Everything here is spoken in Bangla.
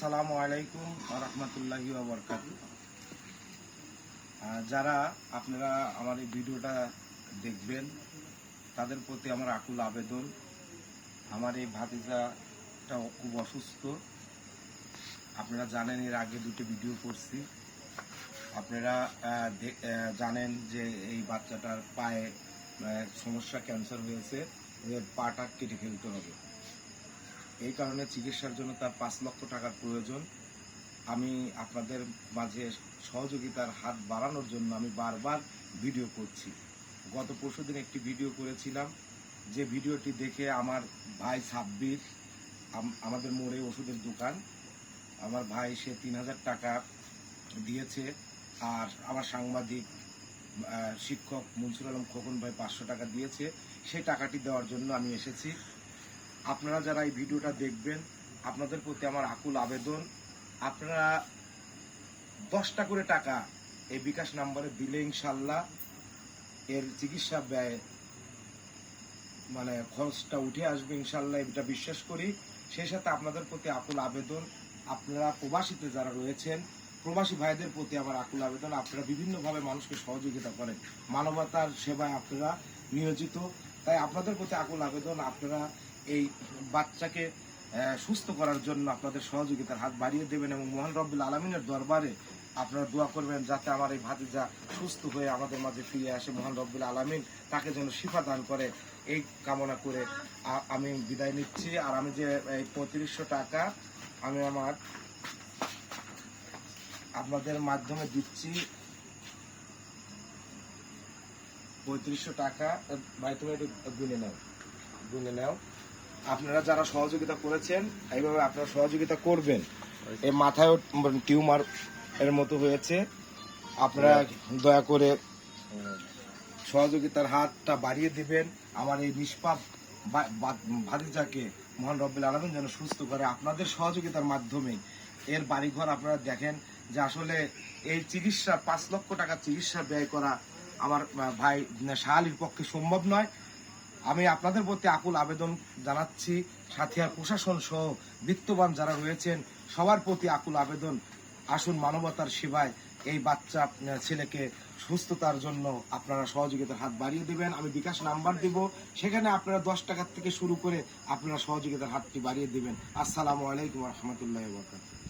আসসালামু আলাইকুম ওয়া রাহমাতুল্লাহি ওয়া বারাকাতুহু। যারা আপনারা আমার এই ভিডিওটা দেখবেন তাদের প্রতি আমার আকুল আবেদন। আমার এই ভাতিজাটা খুব অসুস্থ। আপনারা জানেন এর আগে দুটো ভিডিও করছি। আপনারা জানেন যে এই বাচ্চাটার পায়ে সমস্যা, ক্যান্সার হয়েছে, এর পাটা কেটে ফেলতে হবে। এই কারণে চিকিৎসার জন্য তার 5 লক্ষ টাকার প্রয়োজন। আমি আপনাদের মাঝে সহযোগিতার হাত বাড়ানোর জন্য আমি বারবার ভিডিও করছি। গত পরশুদিন একটি ভিডিও করেছিলাম, যে ভিডিওটি দেখে আমার ভাই সাব্বির, আমাদের মোড়ে ওষুধের দোকান, আমার ভাই সে 3000 টাকা দিয়েছে। আর আমার সাংবাদিক শিক্ষক মনসুর আলম খোকন ভাই 500 টাকা দিয়েছে। সেই টাকাটি দেওয়ার জন্য আমি এসেছি। আপনারা যারা এই ভিডিওটা দেখবেন, আপনাদের প্রতি আমার আকুল আবেদন, আপনারা 10টা করে টাকা এই বিকাশ নাম্বারে দিলে ইনশাল্লাহ এর চিকিৎসা ব্যয় খরচটা উঠে আসবে ইনশাল্লাহ, এটা বিশ্বাস করি। সেই সাথে আপনাদের প্রতি আকুল আবেদন, আপনারা প্রবাসীতে যারা রয়েছেন, প্রবাসী ভাইদের প্রতি আমার আকুল আবেদন, আপনারা বিভিন্নভাবে মানুষকে সহযোগিতা করেন, মানবতার সেবায় আপনারা নিয়োজিত। তাই আপনাদের প্রতি আকুল আবেদন, আপনারা এই বাচ্চাকে সুস্থ করার জন্য আপনাদের সহযোগিতার হাত বাড়িয়ে দেবেন এবং মহান রব্বুল আলামিনের দরবারে আপনারা দোয়া করবেন যাতে আমার এই ভাতিজা সুস্থ হয়ে আমাদের মাঝে ফিরে আসে। মহান রব্বুল আলামিন তাকে যেন শিফা দান করে, এই কামনা করে আমি বিদায় নিচ্ছি। আর আমি যে এই 3500 টাকা আমি আপনাদের মাধ্যমে দিচ্ছি, 3500 টাকা। ভাই তুমি একটু গুনে নাও। আপনারা যারা সহযোগিতা করেছেন, এইভাবে আপনারা সহযোগিতা করবেন। এই মাথায় টিউমার এর মতো হয়েছে, আপনারা দয়া করে সহযোগিতার হাতটা বাড়িয়ে দিবেন। আমার এই নিষ্পাপ ভাতিজাকে মহান রব্বুল আলামিন যেন সুস্থ করে আপনাদের সহযোগিতার মাধ্যমে। এর বাড়িঘর আপনারা দেখেন যে আসলে এই চিকিৎসা 5 লক্ষ টাকা চিকিৎসা ব্যয় করা আমার ভাই শাহালির পক্ষে সম্ভব নয়। আমি আপনাদের প্রতি আকুল আবেদন জানাচ্ছি, সাথিয়ার প্রশাসন সহ বিত্তবান যারা রয়েছেন সবার প্রতি আকুল আবেদন, আসুন মানবতার সেবায় এই বাচ্চা ছেলেকে সুস্থতার জন্য আপনারা সহযোগিতার হাত বাড়িয়ে দেবেন। আমি বিকাশ নাম্বার দিব, সেখানে আপনারা 10 টাকার থেকে শুরু করে আপনারা সহযোগিতার হাতটি বাড়িয়ে দেবেন। আসসালামু আলাইকুম ওয়া রাহমাতুল্লাহি ওয়া বারাকাতুহু।